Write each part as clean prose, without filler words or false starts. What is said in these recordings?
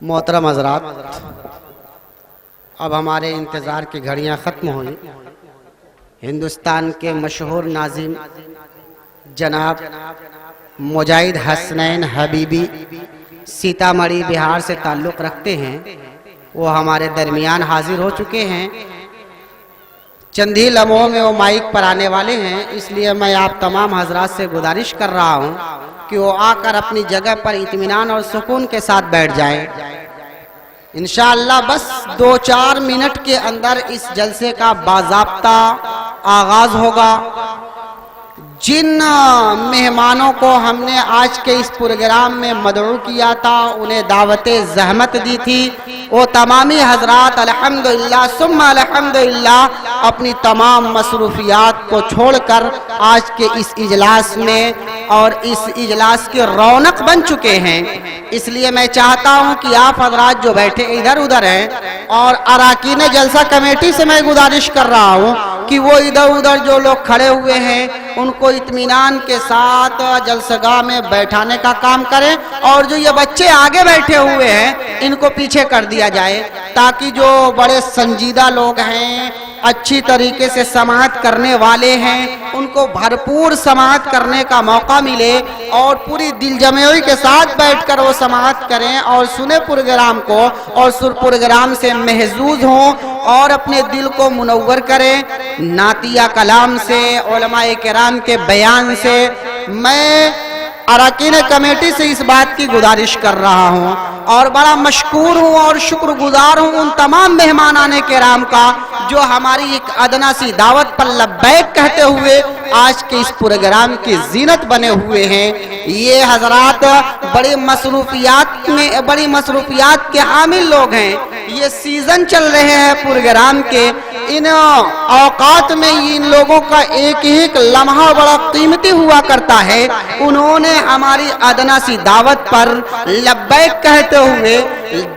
मोहतरम हज़रात, अब हमारे इंतज़ार की घड़ियां ख़त्म हुई। हिंदुस्तान के मशहूर नाज़िम जनाब मुजाहिद हसनैन हबीबी सीतामढ़ी बिहार से ताल्लुक़ रखते हैं, वो हमारे दरमियान हाजिर हो चुके हैं। चंद ही लम्हों में वो माइक पर आने वाले हैं, इसलिए मैं आप तमाम हजरात से गुजारिश कर रहा हूँ कि वो आकर अपनी जगह पर इत्मीनान और सुकून के साथ बैठ जाएं। इंशाअल्लाह बस 2-4 मिनट के अंदर इस जलसे का बाज़ाब्ता आगाज होगा। जिन मेहमानों को हमने आज के इस प्रोग्राम में मदऊ किया था, उन्हें दावते ज़हमत दी थी, वो तमामी हजरात अल्हम्दुलिल्लाह सुम्मा अल्हम्दुलिल्लाह अपनी तमाम मसरूफियात को छोड़कर आज के इस इजलास में और इस इजलास के रौनक बन चुके हैं। इसलिए मैं चाहता हूं कि आप हजरात जो बैठे इधर उधर हैं और अराकीन जलसा कमेटी से मैं गुजारिश कर रहा हूं कि वो इधर उधर जो लोग खड़े हुए हैं उनको इत्मीनान के साथ जलसगाह में बैठाने का काम करें, और जो ये बच्चे आगे बैठे हुए हैं इनको पीछे कर दिया जाए, ताकि जो बड़े संजीदा लोग हैं, अच्छी तरीके से समाअत करने वाले हैं, उनको भरपूर समाअत करने का मौका मिले और पूरी दिलजमई के साथ बैठकर वो समाअत करें और सुने प्रोग्राम को और सुर प्रोग्राम से महजूज हों और अपने दिल को मुनव्वर करें नातिया कलाम से, उलमाए किराम के बयान से। मैं अरकान कमेटी से इस बात की गुजारिश कर रहा हूँ और बड़ा मशकूर हूँ और शुक्रगुजार हूँ उन तमाम मेहमानाने किराम का जो हमारी एक अदना सी दावत पर लब्बैक कहते हुए आज के इस प्रोग्राम की जीनत बने हुए हैं। ये हजरात बड़ी मसरूफियात के हामिल लोग हैं। ये सीजन चल रहे हैं प्रोग्राम के, इन औकात में इन लोगों का एक एक लम्हा बड़ा कीमती हुआ करता है। उन्होंने हमारी अदना सी दावत पर लब्बैक कहते हुए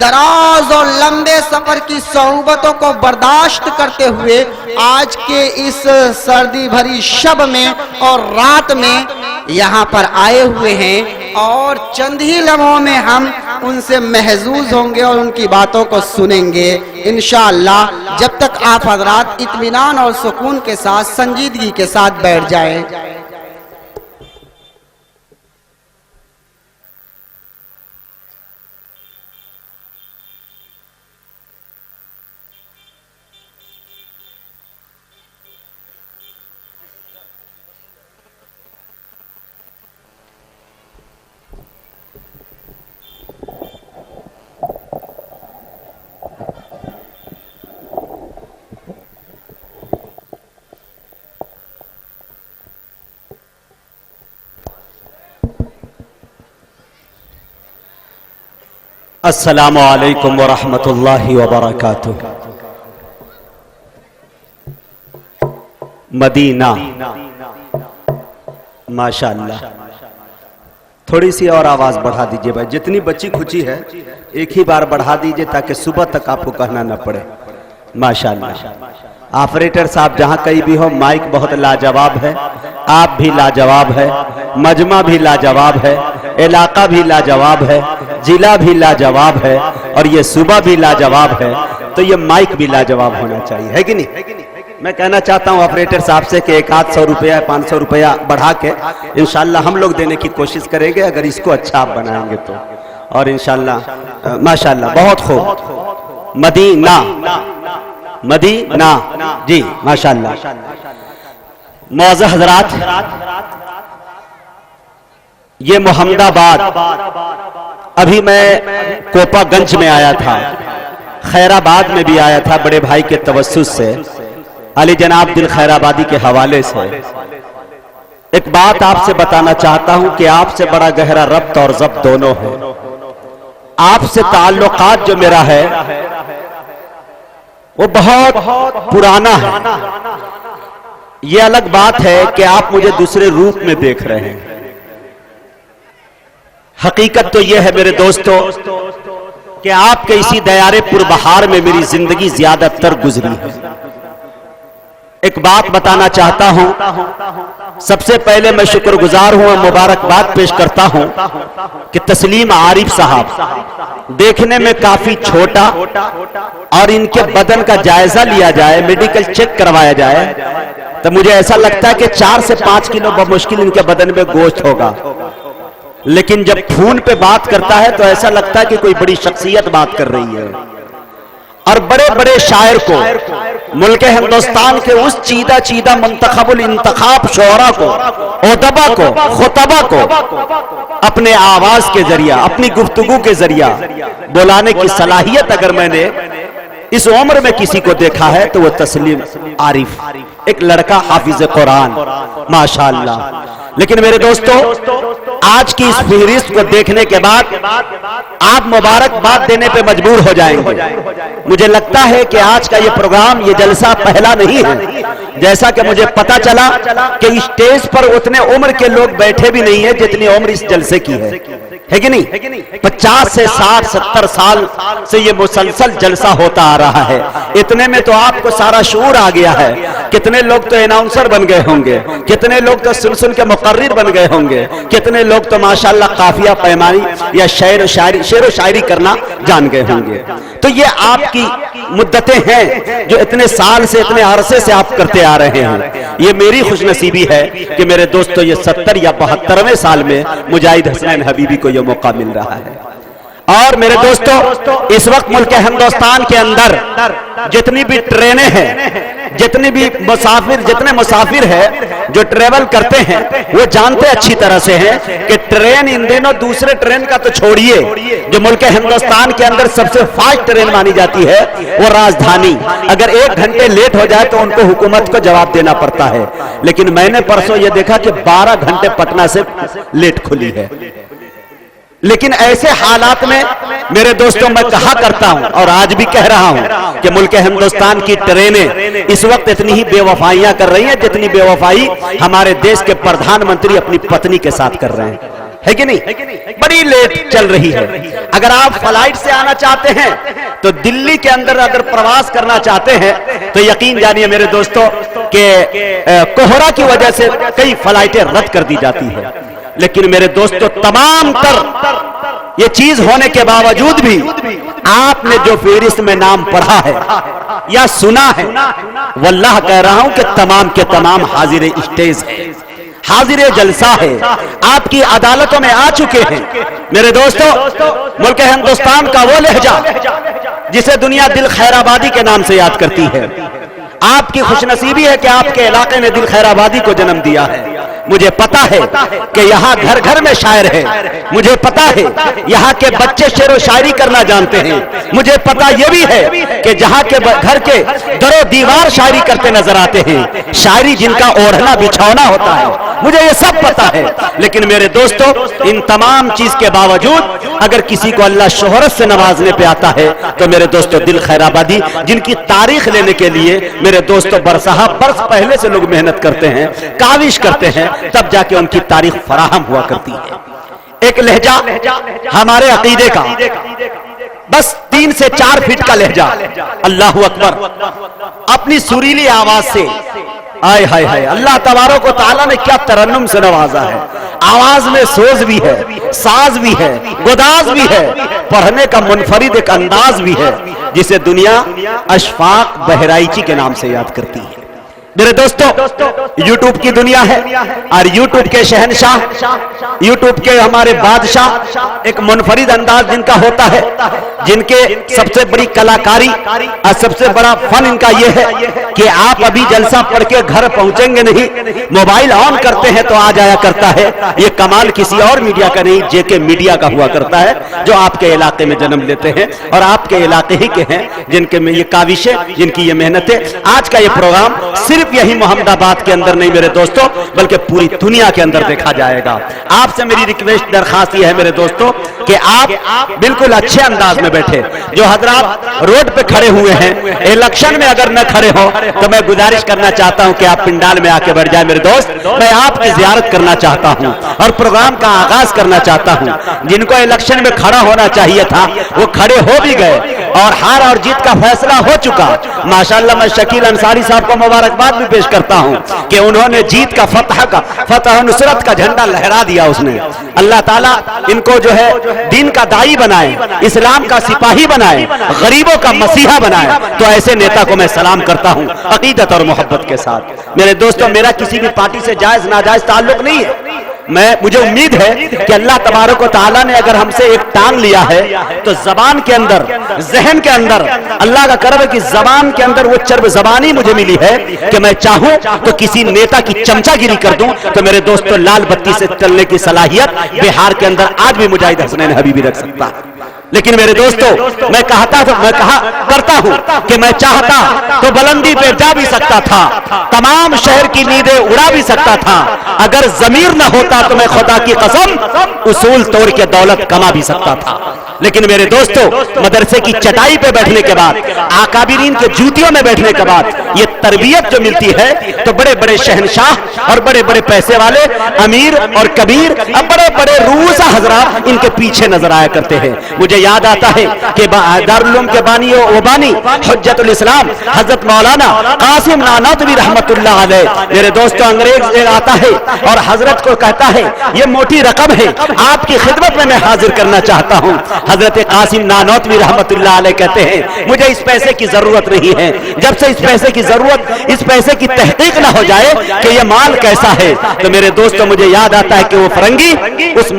दराज और लंबे सफर की सऊबतों को बर्दाश्त करते हुए आज के इस सर्दी भरी शब में और रात में यहाँ पर आए हुए हैं, और चंद ही लम्हों में हम उनसे महजूज होंगे और उनकी बातों को सुनेंगे इंशाअल्लाह, जब तक आप हजरात इत्मीनान और सुकून के साथ संजीदगी के साथ बैठ जाएं। अस्सलामु अलैकुम व रहमतुल्लाहि व बरकातुहू। मदीना माशाअल्लाह। थोड़ी सी और आवाज बढ़ा दीजिए भाई, जितनी बची खुची है एक ही बार बढ़ा दीजिए ताकि सुबह तक आपको कहना न पड़े। माशाअल्लाह। ऑपरेटर साहब जहां कहीं भी हो, माइक बहुत लाजवाब है, आप भी लाजवाब है, मजमा भी लाजवाब है, इलाका भी लाजवाब है, जिला भी लाजवाब है और ये सुबह भी लाजवाब है, तो ये माइक भी लाजवाब होना चाहिए, है कि नहीं? मैं कहना चाहता हूं ऑपरेटर साहब से कि 100 रुपया 500 रुपया बढ़ा के इंशाल्लाह हम लोग देने की कोशिश करेंगे, अगर इसको अच्छा आप बनाएंगे तो। और इंशाल्लाह माशाल्लाह बहुत खूब। मदीना मदीना जी माशाल्लाह। मौज़ हजरात, ये मोहम्मदाबाद, अभी मैं कोपागंज में आया था, खैराबाद में भी आया था बड़े भाई के तवस्सुस से, अली जनाब दिल खैराबादी के हवाले से। एक बात आपसे बताना चाहता हूं कि आपसे बड़ा गहरा रब्त और ज़ब्त दोनों है। आपसे ताल्लुकात जो मेरा है वो बहुत पुराना है। ये अलग बात है कि आप मुझे दूसरे रूप में देख रहे हैं। हकीकत तो यह है मेरे दोस्तों कि आपके इसी दयारे पुरबहार में मेरी जिंदगी ज्यादातर गुजरी है। एक बात बताना चाहता हूं। सबसे पहले मैं शुक्रगुजार हूं और मुबारकबाद पेश करता हूं कि तस्लीम आरिफ साहब देखने में काफी छोटा, और इनके बदन का जायजा लिया जाए, मेडिकल चेक करवाया जाए, तो मुझे ऐसा लगता है कि 4 से 5 किलो बमुश्किल इनके बदन में गोश्त होगा। लेकिन जब फोन पे बात करता है तो ऐसा लगता है कि कोई बड़ी शख्सियत बात कर रही है। और बड़े बड़े शायर को, मुल्क हिंदुस्तान के उस चीदा चीदा मुंतखबुल इंतखाब शोरा को, ओदबा को, खुतबा को अपने आवाज के जरिया, अपनी गुफ्तगू के जरिया बुलाने की सलाहियत अगर मैंने इस उम्र में किसी को देखा है तो वो तस्लीम आरिफ, एक लड़का हाफिज कुरान माशाअल्लाह। लेकिन मेरे दोस्तों, आज की इस फहरिस्त को देखने के बाद आप मुबारकबाद देने पे मजबूर हो जाएंगे। मुझे लगता है कि आज का ये प्रोग्राम, ये जलसा पहला नहीं है। जैसा कि मुझे पता चला कि स्टेज पर उतने उम्र के लोग बैठे भी नहीं है जितनी उम्र इस जलसे की है कि नहीं? 50 से 60 70 साल से ये मुसलसल जलसा होता आ रहा है। इतने में तो आपको सारा शऊर आ गया है। कितने लोग तो अनाउंसर बन गए होंगे, कितने लोग तो सुन सुन के मुकर्रिर बन गए होंगे, कितने लोग तो माशाअल्लाह काफिया पैमानी या शेर व शायरी करना जान गए होंगे। तो ये आपकी मुद्दतें हैं जो इतने साल से, इतने अरसे से आप करते आ रहे हैं। ये मेरी खुशनसीबी है कि मेरे दोस्तों ये 70 या 72वें साल में मुजाहिद हसनैन हबीबी को यह मौका मिल रहा है। और मेरे दोस्तों, इस वक्त मुल्क हिंदुस्तान के अंदर जितनी भी ट्रेनें हैं, जितने मुसाफिर हैं जो ट्रेवल करते हैं, वो जानते अच्छी तरह से हैं कि ट्रेन इन दिनों, दूसरे ट्रेन का तो छोड़िए, जो मुल्क हिंदुस्तान के अंदर सबसे फास्ट ट्रेन मानी जाती है वो राजधानी। अगर 1 घंटे लेट हो जाए तो उनको हुकूमत को जवाब देना पड़ता है। लेकिन मैंने परसों ये देखा कि 12 घंटे पटना से लेट खुली है। लेकिन ऐसे हालात में मेरे दोस्तों, मैं कहा करता हूं और आज भी कह रहा हूं कि मुल्क हिंदुस्तान की ट्रेनें इस वक्त इतनी ही बेवफाइयां कर रही हैं जितनी बेवफाई हमारे देश के प्रधानमंत्री अपनी पत्नी के साथ कर रहे हैं, है कि नहीं? बड़ी लेट चल रही है। अगर आप फ्लाइट से आना चाहते हैं तो दिल्ली के अंदर अगर प्रवास करना चाहते हैं तो यकीन जानिए मेरे दोस्तों कि कोहरा की वजह से कई फ्लाइटें रद्द कर दी जाती है। लेकिन मेरे दोस्तों, तमाम तर ये चीज होने के बावजूद भी आपने जो फहरिस्त में नाम पढ़ा है या सुना है, वल्लाह कह रहा हूं कि तमाम के तमाम हाजिर स्टेज है, हाजिर जलसा है, आपकी अदालतों में आ चुके हैं। मेरे दोस्तों, मुल्क हिंदुस्तान का वो लहजा जिसे दुनिया दिल खैराबादी के नाम से याद करती है, आपकी खुशनसीबी है कि आपके इलाके ने दिल खैराबादी को जन्म दिया है। मुझे पता है कि यहाँ घर घर में शायर है। मुझे पता है यहाँ के बच्चे शेर व शायरी करना जानते हैं। मुझे पता यह भी है कि जहाँ के घर के दरो दीवार शायरी करते नजर आते हैं, शायरी जिनका ओढ़ना बिछौना होता है, मुझे ये सब पता है। लेकिन मेरे दोस्तों, इन तमाम चीज के बावजूद अगर किसी को अल्लाह शोहरत से नवाजने पे आता है तो मेरे दोस्तों, दिल खैराबादी जिनकी तारीख लेने के लिए मेरे दोस्तों बरसहा बरस पहले से लोग मेहनत करते हैं, काविश करते हैं, तब जाके उनकी तारीख फराहम हुआ करती है। एक लहजा हमारे अकीदे का, बस 3 से 4 फीट का लहजा, अल्लाह अकबर, अपनी सुरीली आवाज से, आय हाय हाय, अल्लाह तबारक व तआला ने क्या तरन्नुम से नवाजा है। आवाज में सोज भी है, साज भी है, गुदाज भी है, पढ़ने का मुनफरिद एक अंदाज भी है, जिसे दुनिया अशफाक बहराइची के नाम से याद करती है। मेरे दोस्तों, यूट्यूब की दुनिया है और यूट्यूब के शहनशाह, यूट्यूब के हमारे बादशाह, एक मुनफरिद अंदाज जिनका होता है, जिनके सबसे बड़ी कलाकारी और सबसे बड़ा फन इनका यह है कि आप अभी जलसा पढ़ के घर पहुंचेंगे नहीं, मोबाइल ऑन करते हैं तो आ जाया करता है। ये कमाल किसी और मीडिया का नहीं, जेके मीडिया का हुआ करता है, जो आपके इलाके में जन्म लेते हैं और आपके इलाके ही के हैं, जिनके में ये काविशें, जिनकी ये मेहनतें। आज का ये प्रोग्राम सिर्फ यही मोहम्मदाबाद के अंदर नहीं मेरे दोस्तों, बल्कि पूरी दुनिया के अंदर देखा जाएगा। आपसे मेरी रिक्वेस्ट, दरखास्त यह है मेरे दोस्तों कि आप बिल्कुल अच्छे अंदाज में बैठे। जो हजरात रोड पे खड़े हुए हैं, इलेक्शन में अगर न खड़े हो तो मैं गुजारिश करना चाहता हूं कि आप पिंडाल में आके बैठ जाए। मेरे दोस्त, मैं आपकी जियारत करना चाहता हूं और प्रोग्राम का आगाज करना चाहता हूं। जिनको इलेक्शन में खड़ा होना चाहिए था वो खड़े हो भी गए और हार और जीत का फैसला हो चुका। माशाअल्लाह मैं शकील अंसारी साहब को मुबारकबाद भी पेश करता हूं कि उन्होंने जीत का फतह नुसरत का झंडा लहरा दिया। उसने अल्लाह ताला इनको जो है दीन का दाई बनाए, इस्लाम का सिपाही बनाए, गरीबों का मसीहा बनाए। तो ऐसे नेता को मैं सलाम करता हूं अकीदत और मोहब्बत के साथ। मेरे दोस्तों, मेरा किसी भी पार्टी से जायज नाजायज ताल्लुक नहीं है। मुझे उम्मीद है कि अल्लाह तबारक व तआला ने अगर हमसे एक टांग लिया है तो जबान के अंदर, जहन के अंदर, अल्लाह का करम है कि जबान के अंदर वो चर्ब जबानी मुझे मिली है कि मैं चाहूं तो किसी नेता की चमचागिरी कर दूं। तो मेरे दोस्तों, लाल बत्ती से चलने की सलाहियत बिहार के अंदर आज भी मुजाहिद हसनैन हबीबी रख सकता है। लेकिन मेरे दोस्तों, मैं कहा करता हूं कि मैं चाहता तो बुलंदी पे जा भी सकता था, तमाम शहर की नींदें उड़ा भी सकता था। अगर जमीर न होता तो मैं खुदा की कसम उसूल तोड़ के दौलत कमा भी सकता था। लेकिन मेरे दोस्तों, मदरसे की चटाई पे बैठने के बाद, आकाबिरीन के जूतियों में बैठने के बाद ये तरबियत जो मिलती है तो बड़े बड़े शहनशाह और बड़े बड़े पैसे वाले अमीर और कबीर, अब बड़े बड़े रूसा हजरात इनके पीछे नजर आया करते हैं। मुझे याद आता है कि दारुल उलूम के बानी हुज्जतुल इस्लाम हजरत मौलाना कासिम नानोतवी रहमतुल्लाह अलैह, मेरे दोस्तों, अंग्रेज आता है और हजरत को कहता है ये मोटी रकम है, आपकी खिदमत में मैं हाजिर करना चाहता हूं। हजरत कासिम नानोतवी रहमतुल्लाह अलैह कहते हैं मुझे इस पैसे की जरूरत नहीं है। जब से इस पैसे की जरूरत, इस पैसे की तहकीक ना हो जाए कि ये माल कैसा है, तो मेरे दोस्तों मुझे याद आता है कि वो फरंगी उस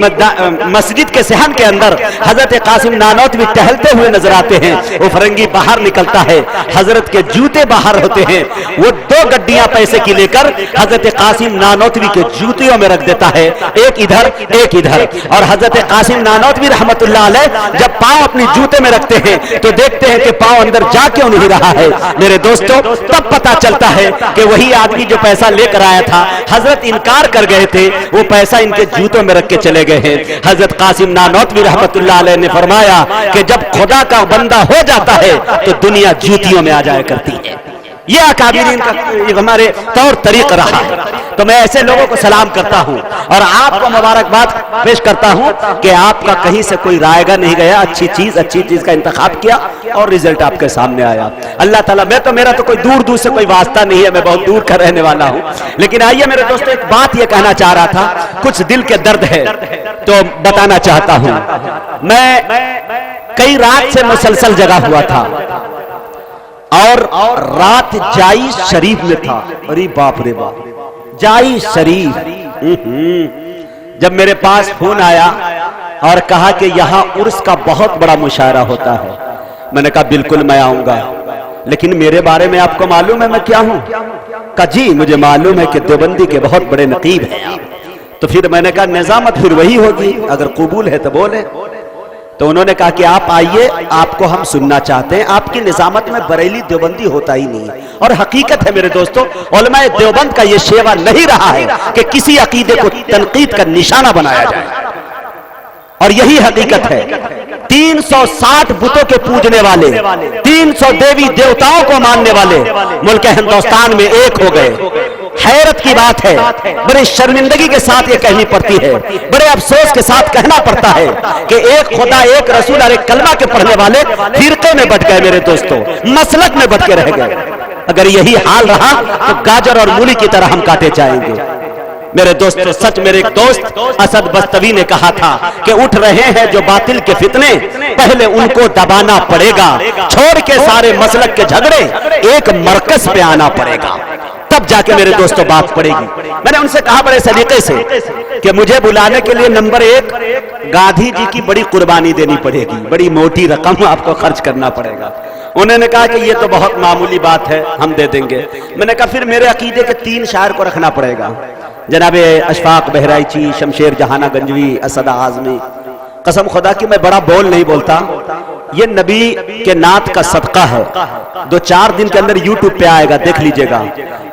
मस्जिद के सहन के अंदर हजरत कासिम नानोतवी टहलते हुए नजर आते हैं। वो फरंगी बाहर निकलता है, हजरत के जूते बाहर होते हैं, वो 2 गड्डियां पैसे की लेकर हजरत कासिम नानोतवी के जूतियों में रख देता है, एक इधर एक इधर। और हजरत कासिम नानोतवी रहमतुल्लाह अलैह जब पांव अपनी जूते में रखते हैं तो देखते हैं कि पांव अंदर जा क्यों नहीं रहा है। मेरे दोस्तों, तब पता चलता है कि वही आदमी जो पैसा लेकर आया था, हजरत इनकार कर गए थे, वो पैसा इनके जूतों में रख के चले गए हैं। हजरत कासिम नानोतवी रहमतुल्लाह अलैह ने फरमाया कि जब खुदा का बंदा हो जाता है तो दुनिया जूतियों में आ जाया करती है। यह अकाबिरीन का हमारे तौर तरीका रहा है। तो मैं ऐसे लोगों को सलाम करता हूं और आपको मुबारकबाद पेश करता हूं कि आपका कहीं से कोई रायगा नहीं गया, अच्छी चीज का इंतखाब किया और रिजल्ट आपके सामने आया। अल्लाह ताला, मेरा तो कोई दूर से कोई वास्ता नहीं है, मैं बहुत दूर का रहने वाला हूं। लेकिन आइए मेरे दोस्तों, एक बात यह कहना चाह रहा था, कुछ दिल के दर्द है तो बताना चाहता हूं। मैं कई रात से मुसलसल जगा हुआ था और रात जाई शरीफ में था। अरे बाप रे बाप, जाई शरीफ। जब मेरे पास फोन आया और कहा कि यहां उर्स का बहुत बड़ा मुशायरा होता है, मैंने कहा बिल्कुल मैं आऊंगा, लेकिन मेरे बारे में आपको मालूम है मैं क्या हूं? कहा जी मुझे मालूम है कि देवबंदी के बहुत बड़े नकीब हैं आप। तो फिर मैंने कहा निजामत फिर वही होगी, अगर कबूल है तो बोले। तो उन्होंने कहा कि आप आइए, आपको हम सुनना चाहते हैं। आपकी निजामत में बरेली देवबंदी होता ही नहीं है। और हकीकत है मेरे दोस्तों, उलमाए देवबंद का यह शेवा नहीं रहा है कि किसी अकीदे को तनकीद का निशाना बनाया जाए, और यही हकीकत है। 360 बुतों के पूजने वाले, 300 देवी देवताओं को मानने वाले मुल्क हिंदुस्तान में एक हो गए। हैरत की बात है, बड़ी शर्मिंदगी के साथ ये कहनी पड़ती है, बड़े अफसोस के साथ कहना पड़ता है कि एक खुदा, एक रसूल और एक कलमा के पढ़ने वाले फिरके में बट गए मेरे दोस्तों, मसलक में बट के रह गए। अगर यही हाल रहा तो गाजर और मूली की तरह हम काटे जाएंगे। मेरे दोस्तों, सच मेरे एक दोस्त असद बस्तवी ने कहा था कि उठ रहे हैं जो बातिल के फितने, पहले उनको दबाना पड़ेगा, छोड़ के सारे मसलक के झगड़े एक मरकज पे आना पड़ेगा, तब जाके मेरे दोस्तों बात पड़ेगी। मैंने उनसे कहा बड़े सलीके से कि मुझे बुलाने के लिए नंबर 1 गांधी जी की बड़ी कुर्बानी देनी पड़ेगी, बड़ी मोटी रकम आपको खर्च करना पड़ेगा। उन्होंने कहा कि ये तो बहुत मामूली बात है, हम दे देंगे। मैंने कहा फिर मेरे अकीदे के 3 शायर को रखना पड़ेगा, जनाबे अशफाक बहराइची, शमशेर जहाना गंजवी, असद आजमी। कसम खुदा की मैं बड़ा बोल नहीं बोलता, ये नबी के नात का सदका है। 2-4 दिन के अंदर यूट्यूब पे आएगा, देख लीजिएगा।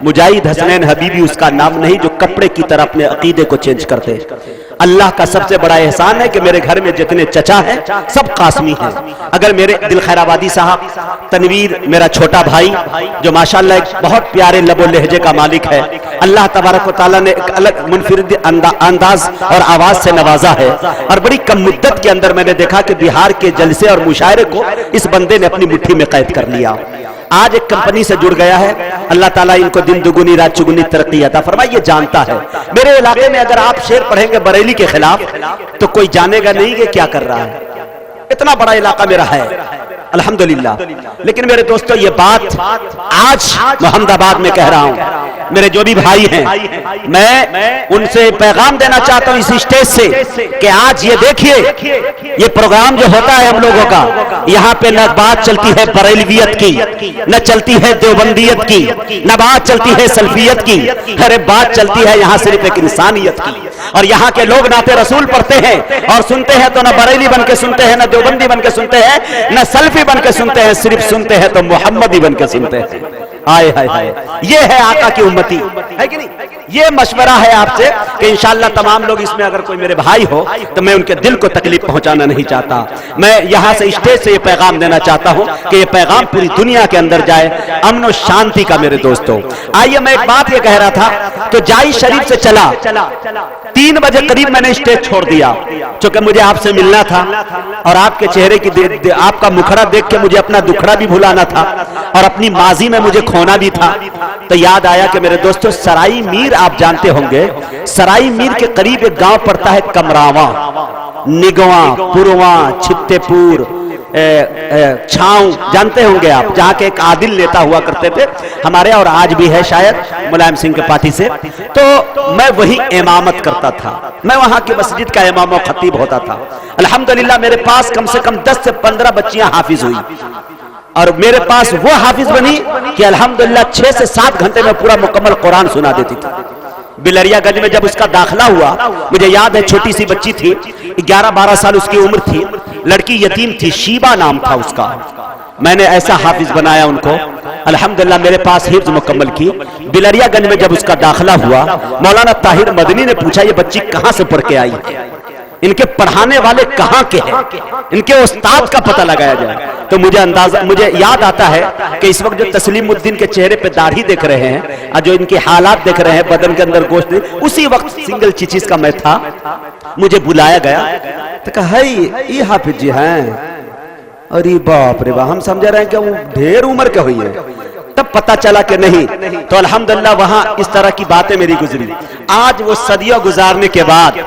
मुजाहिद हसनैन हबीबी उसका नाम नहीं जो कपड़े की तरह अपने अकीदे को चेंज करते। अल्लाह का सबसे बड़ा एहसान है कि मेरे घर में जितने चचा हैं सब कासमी हैं। अगर मेरे दिल खैराबादी साहब, तनवीर मेरा छोटा भाई जो माशाल्लाह एक बहुत प्यारे लबो लहजे का मालिक है, अल्लाह तबारक व तआला ने एक अलग मुनफरिद अंदाज और आवाज से नवाजा है। और बड़ी कम मुद्दत के अंदर मैंने देखा कि बिहार के जलसे और मुशायरे को इस बंदे ने अपनी मुट्ठी में कैद कर लिया। आज एक कंपनी से जुड़ गया है। अल्लाह ताला इनको दिन दुगुनी रात चुगुनी तरक्की अता फरमाए। ये जानता है मेरे इलाके में अगर आप शेर पढ़ेंगे बरेली के खिलाफ तो कोई जानेगा नहीं कि क्या कर रहा है। इतना बड़ा इलाका मेरा है अल्हम्दुलिल्लाह। लेकिन मेरे दोस्तों ये बात आज मोहम्मदाबाद में कह रहा हूं। मेरे जो भी भाई हैं मैं उनसे पैगाम देना चाहता हूं इस स्टेज से कि आज ये देखिए ये प्रोग्राम जो होता है हम लोगों का, यहाँ पे न बात चलती है बरेलवियत की, न चलती है देवबंदियत की, न बात चलती है सल्फियत की, अरे बात चलती है यहाँ सिर्फ एक इंसानियत की। और यहाँ के लोग नाते रसूल पढ़ते हैं और सुनते हैं तो न बरेली बन के सुनते हैं, न देवबंदी बन के सुनते हैं, न सल्फी बन के सुनते हैं, सिर्फ सुनते हैं तो मोहम्मदी बन के सुनते हैं। आए हाय हाय, ये है आका की उम्मती, है कि नहीं? ये मशवरा है आपसे कि इंशाअल्लाह तमाम लोग इसमें अगर कोई मेरे भाई हो तो मैं उनके दिल को तकलीफ पहुंचाना नहीं चाहता। मैं यहां से स्टेज से ये पैगाम देना चाहता हूं कि ये पैगाम पूरी दुनिया के अंदर जाए, अमन और शांति का। मेरे दोस्तों आइए, मैं एक बात ये कह रहा था तो जाई शरीफ से चला 3 बजे करीब मैंने स्टेज छोड़ दिया, क्योंकि मुझे आपसे मिलना था और आपके चेहरे की आपका मुखड़ा देख के मुझे अपना दुखड़ा भी भुलाना था और अपनी माजी में मुझे खोना भी था। तो याद आया कि मेरे दोस्तों सराई मीर आप जानते होंगे, सराई मीर के करीब एक गांव पड़ता है कमरावा, निगवा, पुरवा, छित्तेपुर, छाऊ, जानते होंगे आप, जहां के एक आदिल नेता हुआ करते थे हमारे और आज भी है शायद मुलायम सिंह के पार्टी से। तो मैं वही इमामत करता था, मैं वहां की मस्जिद का इमाम और खतीब होता था। अल्हम्दुलिल्लाह मेरे पास कम से कम 10 से 15 बच्चियां हाफिज हुई और मेरे पास वो हाफिज बनी कि अल्हम्दुलिल्लाह 6 से 7 घंटे में पूरा मुकम्मल कुरान सुना देती थी। बिलरियागंज में जब उसका दाखिला हुआ, मुझे याद है छोटी सी बच्ची थी, 11-12 साल उसकी उम्र थी, लड़की यतीम थी, शीबा नाम था उसका। मैंने ऐसा हाफिज बनाया उनको, अल्हम्दुलिल्लाह मेरे पास हिफ्ज मुकम्मल की। बिलरियागंज में जब उसका दाखिला हुआ, मौलाना ताहिर मदनी ने पूछा ये बच्ची कहां से पढ़ के आई है, इनके पढ़ाने वाले कहां के हैं, इनके उस्ताद का पता लगाया जाए। तो मुझे याद आता है कि इस वक्त जो तस्लीमुद्दीन के चेहरे पे दाढ़ी देख रहे हैं और जो इनके हालात देख रहे हैं, बदन के अंदर गोश्त, उसी वक्त सिंगल चीज का मैं था। मुझे बुलाया गया तो कहा ये हाफिज जी हैं। अरे बाप रे बाप, हम समझ रहे हैं कि वो ढेर उम्र के हुई है। तब पता चला कि नहीं। तो अल्हम्दुलिल्लाह वहां इस तरह की बातें मेरी गुजरी। आज वो सदियों गुजारने के बाद,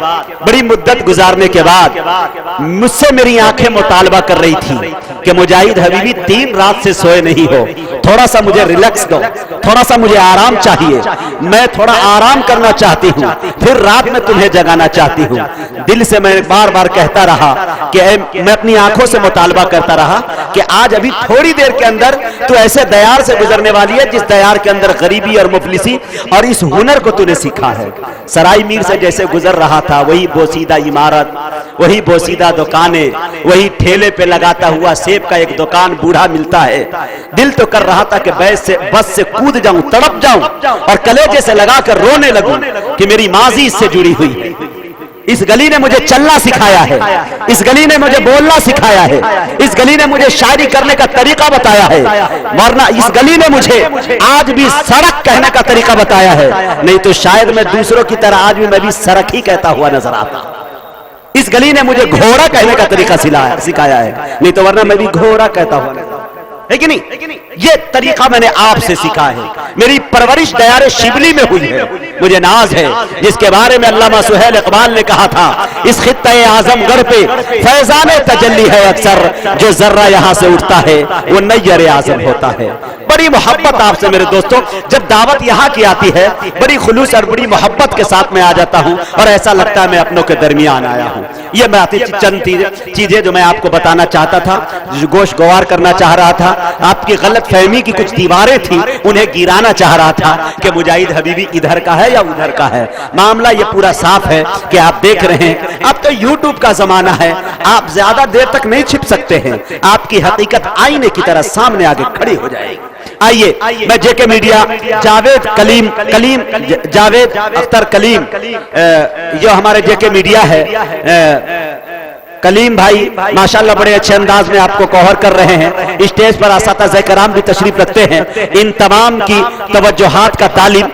बड़ी मुद्दत गुजारने के बाद मुझसे मेरी आंखें मुतालबा कर रही थी कि मुजाहिद हबीबी 3 रात से सोए नहीं हो, थोड़ा सा मुझे रिलैक्स दो, थोड़ा सा मुझे आराम चाहिए, मैं थोड़ा आराम करना चाहती हूँ, फिर रात में तुम्हें जगाना चाहती हूँ। दिल से मैं बार बार कहता रहा कि मैं अपनी आंखों से मुतालबा करता रहा कि आज अभी थोड़ी देर के अंदर तू ऐसे दयार से गुजरने वाली है जिस दयार के अंदर गरीबी और मुफलिसी और इस हुनर को तूने सीखा है। सराय मीर से जैसे गुजर रहा था, वही बोसीदा इमारत, वही बोसीदा दुकानें, वही ठेले पे लगाता हुआ सेब का एक दुकान बूढ़ा मिलता है। दिल तो कर रहा था कि बस से कूद जाऊं, तड़प जाऊं और कलेजे से लगाकर रोने लगूं कि मेरी माजी इससे जुड़ी हुई है। इस गली ने मुझे चलना सिखाया है, इस गली ने मुझे बोलना सिखाया है, इस गली ने मुझे शायरी करने का तरीका बताया है, वरना इस गली ने मुझे आज भी सड़क कहने का तरीका बताया है। नहीं तो शायद मैं दूसरों की तरह आज भी मैं भी सड़क ही कहता हुआ नजर आता। इस गली ने मुझे घोड़ा कहने का तरीका सिखाया है, नहीं तो वरना मैं भी घोड़ा कहता हुआ नजर आता है कि नहीं। ये तरीका मैंने आपसे सीखा है। मेरी परवरिश दयारे शिबली में हुई है। मुझे नाज है जिसके बारे में अल्लामा सुहेल इकबाल ने कहा था, इस खित्ते आजमगढ़ पे फैजान तजल्ली है अक्सर, जो जर्रा यहां से उठता है वो नैयर आजम होता है। बड़ी मोहब्बत आपसे मेरे दोस्तों, जब दावत यहाँ की आती है बड़ी खुलूस और बड़ी मोहब्बत के साथ मैं आ जाता हूँ और ऐसा लगता है मैं अपनों के दरमियान आया हूँ। ये मैं चंद चीजें जो मैं आपको बताना चाहता था, गोश गवार करना चाह रहा था, आपकी गलत फहमी की कुछ दीवारें थी उन्हें गिराना चाह रहा था कि मुजाहिद हबीबी इधर का है या उधर का है। मामला ये पूरा साफ है कि आप देख रहे हैं, अब तो यूट्यूब का जमाना है, आप ज्यादा देर तक नहीं छिप सकते हैं, आपकी हकीकत आईने की तरह सामने आगे खड़ी हो जाएगी। आइए मैं जेके मीडिया जावेद कलीम जावेद अख्तर कलीम, जो हमारे जेके मीडिया है, कलीम भाई माशाल्लाह बड़े अच्छे अंदाज में आपको कवर कर रहे हैं। स्टेज पर असातिज़ा-ए-कराम भी तशरीफ रखते हैं। इन तमाम की तवज्जुहात का तालिम